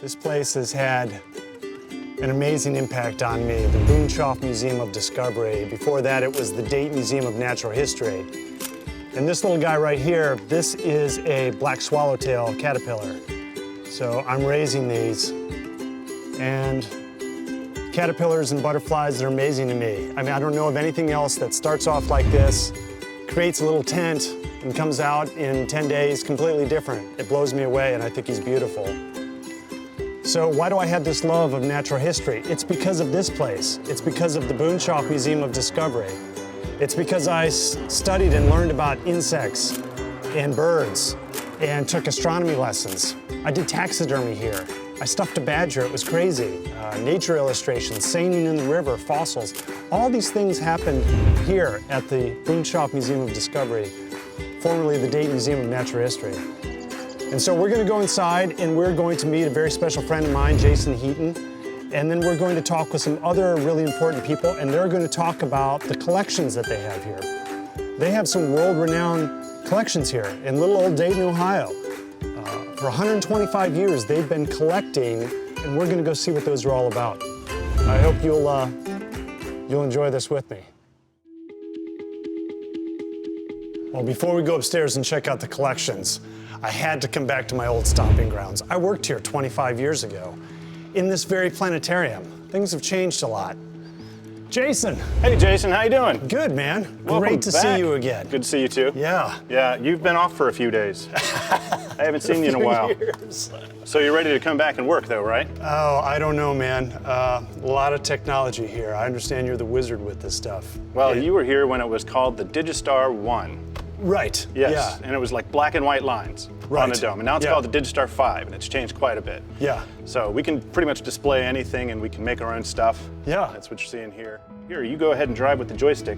This place has had an amazing impact on me. The Boonshoft Museum of Discovery. Before that, it was the Dayton Museum of Natural History. And this little guy right here, this is a black swallowtail caterpillar. So I'm raising these. And caterpillars and butterflies are amazing to me. I mean, I don't know of anything else that starts off like this, creates a little tent, and comes out in 10 days completely different. It blows me away, and I think he's beautiful. So why do I have this love of natural history? It's because of this place. It's because of the Boonshoft Museum of Discovery. It's because I studied and learned about insects and birds and took astronomy lessons. I did taxidermy here. I stuffed a badger, it was crazy. Nature illustrations, singing in the river, fossils. All these things happened here at the Boonshoft Museum of Discovery, formerly the Dayton Museum of Natural History. And so we're gonna go inside and we're going to meet a very special friend of mine, Jason Heaton, and then we're going to talk with some other really important people, and they're going to talk about the collections that they have here. They have some world-renowned collections here in little old Dayton, Ohio. For 125 years, they've been collecting, and we're gonna go see what those are all about. I hope you'll enjoy this with me. Well, before we go upstairs and check out the collections, I had to come back to my old stomping grounds. I worked here 25 years ago in this very planetarium. Things have changed a lot. Jason. Hey Jason, how you doing? Good, man. Welcome Great to back. see you again. Good to see you too. Yeah. Yeah, you've been off for a few days. I haven't seen you in a while. Years. So you're ready to come back and work though, right? Oh, I don't know, man. A lot of technology here. I understand you're the wizard with this stuff. Well, you were here when it was called the Digistar 1. Right. Yes, Yeah. and it was like black and white lines on Right. the dome. And now it's Yeah. called the Digistar 5, and it's changed quite a bit. Yeah. So we can pretty much display anything and we can make our own stuff. Yeah. That's what you're seeing here. Here, you go ahead and drive with the joystick.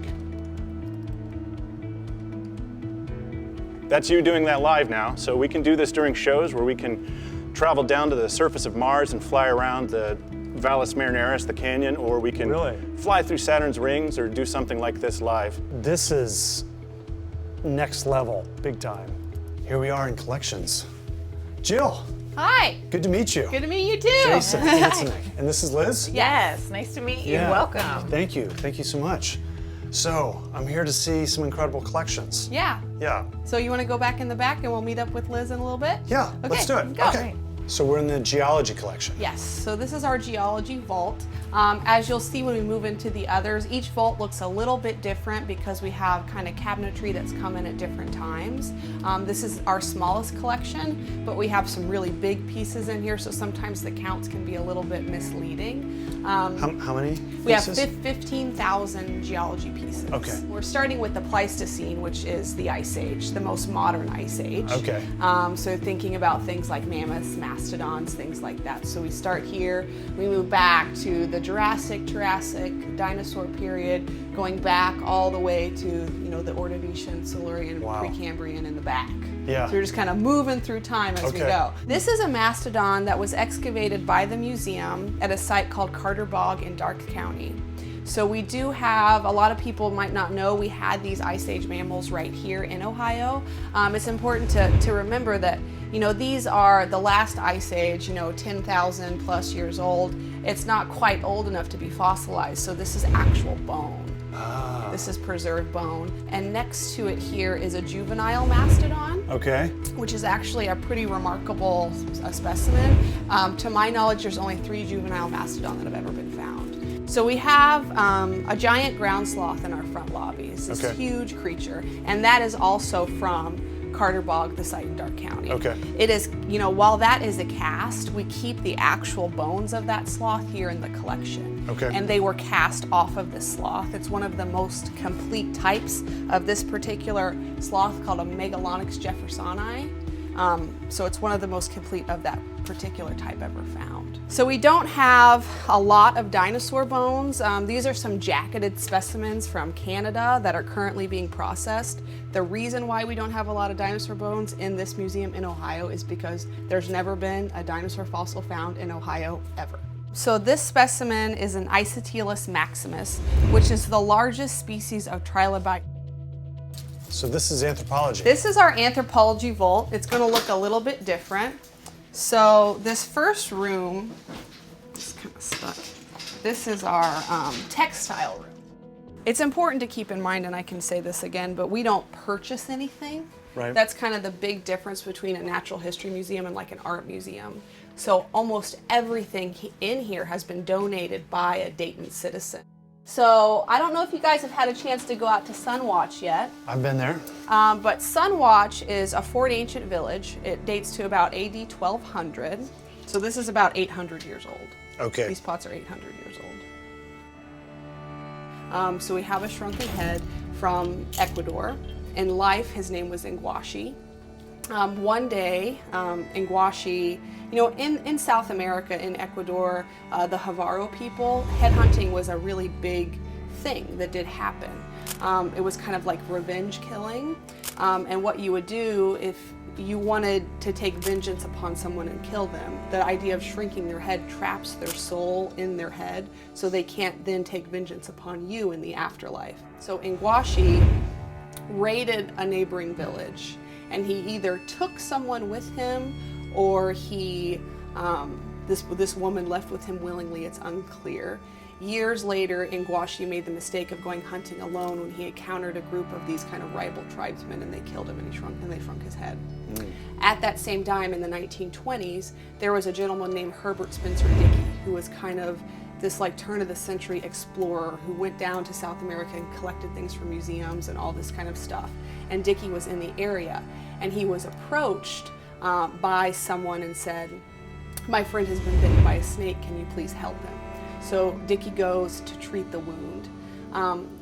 That's you doing that live now. So we can do this during shows where we can travel down to the surface of Mars and fly around the Valles Marineris, the canyon, or we can Really? fly through Saturn's rings or do something like this live. This is next level, big time. Here we are in collections. Jill, Hi. good to meet you. Good to meet you too. Jason, Anthony. And this is Liz? Yes, nice to meet you. Yeah. Welcome. Thank you so much. So, I'm here to see some incredible collections. Yeah. Yeah. So you want to go back in the back and we'll meet up with Liz in a little bit? Yeah, Okay, let's do it. go. Okay. So we're in the Geology Collection. Yes, so this is our Geology Vault. As you'll see when we move into the others, each vault looks a little bit different because we have kind of cabinetry that's come in at different times. This is our smallest collection, but we have some really big pieces in here, so sometimes the counts can be a little bit misleading. How many We have pieces? 15,000 geology pieces. Okay. We're starting with the Pleistocene, which is the Ice Age, the most modern Ice Age. Okay. So thinking about things like mammoths, mastodons, things like that. So we start here, we move back to the Jurassic, dinosaur period, going back all the way to, the Ordovician, Silurian, Wow. Precambrian in the back. Yeah. So we're just kind of moving through time as we Okay. go. This is a mastodon that was excavated by the museum at a site called Carter Bog in Darke County. So we do have, a lot of people might not know, we had these Ice Age mammals right here in Ohio. It's important to remember that, these are the last Ice Age, 10,000 plus years old. It's not quite old enough to be fossilized, so this is actual bone. This is preserved bone. And next to it here is a juvenile mastodon, Okay. which is actually a pretty remarkable specimen. To my knowledge, there's only 3 juvenile mastodon that have ever been found. So we have a giant ground sloth in our front lobbies, this Okay. huge creature, and that is also from Carter Bog, the site in Darke County. Okay. It is, while that is a cast, we keep the actual bones of that sloth here in the collection. Okay. And they were cast off of this sloth. It's one of the most complete types of this particular sloth called a Megalonyx jeffersoni. So it's one of the most complete of that particular type ever found. So we don't have a lot of dinosaur bones. These are some jacketed specimens from Canada that are currently being processed. The reason why we don't have a lot of dinosaur bones in this museum in Ohio is because there's never been a dinosaur fossil found in Ohio ever. So this specimen is an Isotelus maximus, which is the largest species of trilobite. So this is anthropology. This is our Anthropology Vault. It's going to look a little bit different. So this first room, just kind of stuck. This is our textile room. It's important to keep in mind, and I can say this again, but we don't purchase anything. Right. That's kind of the big difference between a natural history museum and like an art museum. So almost everything in here has been donated by a Dayton citizen. So I don't know if you guys have had a chance to go out to Sunwatch yet. I've been there. But Sunwatch is a Fort Ancient village. It dates to about AD 1200. So this is about 800 years old. Okay. These pots are 800 years old. So we have a shrunken head from Ecuador. In life, his name was Ingwashi. One day, Ingwashi, you know, in South America, in Ecuador, the Javaro people, headhunting was a really big thing that did happen. It was kind of like revenge killing. And what you would do if you wanted to take vengeance upon someone and kill them, the idea of shrinking their head traps their soul in their head, so they can't then take vengeance upon you in the afterlife. So Ingwashi raided a neighboring village, and he either took someone with him or he this woman left with him willingly. It's unclear. Years later, Ingwashi made the mistake of going hunting alone when he encountered a group of these kind of rival tribesmen, and they killed him, and they shrunk his head. At that same time, in the 1920s, there was a gentleman named Herbert Spencer Dickey, who was kind of this like turn-of-the-century explorer who went down to South America and collected things from museums and all this kind of stuff. And Dickey was in the area, and he was approached by someone and said, "My friend has been bitten by a snake, can you please help him?" So Dickey goes to treat the wound.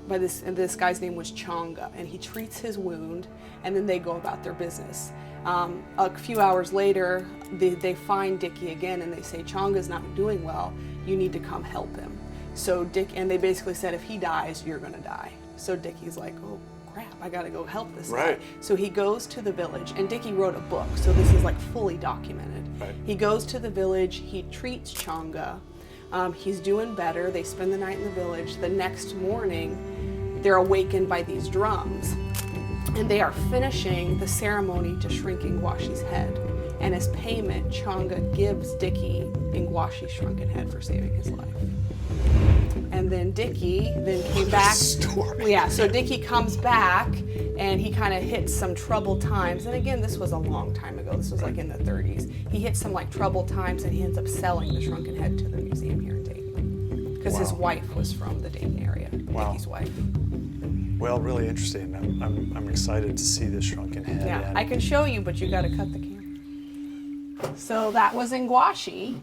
This guy's name was Changa, and he treats his wound, and then they go about their business. A few hours later, they find Dickey again, and they say, "Changa's not doing well, you need to come help him." So and they basically said, if he dies, you're gonna die. So Dickey's like, oh crap, I gotta go help this guy. So he goes to the village, and Dickey wrote a book, so this is like fully documented. He goes to the village, he treats Changa, he's doing better, they spend the night in the village. The next morning, they're awakened by these drums, and they are finishing the ceremony to shrink Ingwashi's head. And as payment, Changa gives Dickey Ingwashi's shrunken head for saving his life. And then Dickey then came back. Yeah, so Dickey comes back, and he kind of hits some troubled times. And again, this was a long time ago. This was like in the 30s. He hits some like troubled times, and he ends up selling the shrunken head to the museum here in Dayton, because his wife was from the Dayton area. Dickey's wife. Well, really interesting. I'm excited to see this shrunken head. Yeah, I can show you, but you got to cut the camera. So that was Ingwashi.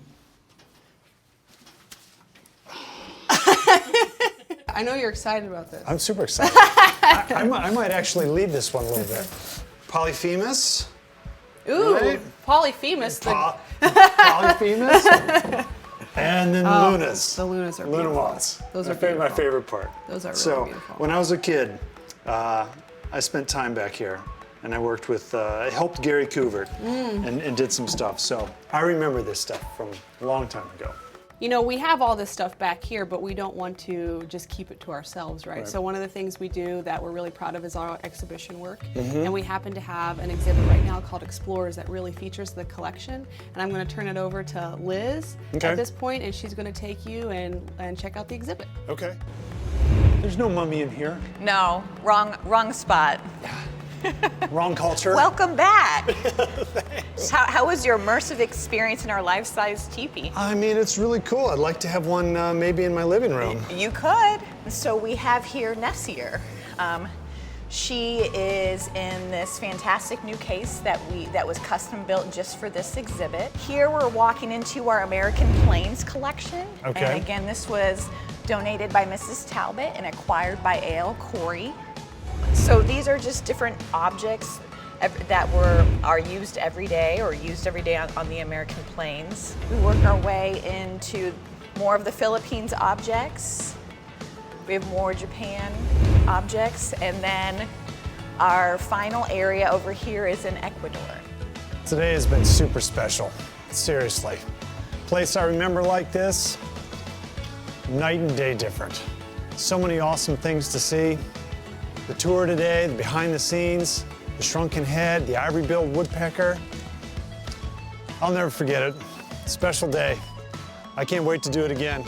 I know you're excited about this. I'm super excited. I might actually lead this one a little bit. Polyphemus. Ooh, right? Polyphemus. Polyphemus. And then the Lunas. The Lunas are Luna beautiful. moths. Those are my beautiful. favorite part. Those are So really beautiful. when I was a kid, I spent time back here, and I worked with, I helped Gary Couvert and did some stuff. So I remember this stuff from a long time ago. You know, we have all this stuff back here, but we don't want to just keep it to ourselves, right? So one of the things we do that we're really proud of is our exhibition work. And we happen to have an exhibit right now called Explorers that really features the collection. And I'm going to turn it over to Liz at this point, and she's going to take you and check out the exhibit. Okay. There's no mummy in here. No, wrong spot. Wrong culture. Welcome back. How was your immersive experience in our life-size teepee? I mean, it's really cool. I'd like to have one maybe in my living room. You could. So we have here Nessier. She is in this fantastic new case that was custom built just for this exhibit. Here we're walking into our American Plains collection. Okay. And again, this was donated by Mrs. Talbot and acquired by A.L. Corey. So these are just different objects that are used every day or used every day on the American Plains. We work our way into more of the Philippines objects. We have more Japan objects, and then our final area over here is in Ecuador. Today has been super special, seriously. Place I remember like this, night and day different. So many awesome things to see. The tour today, the behind the scenes, the shrunken head, the ivory-billed woodpecker. I'll never forget it. Special day. I can't wait to do it again.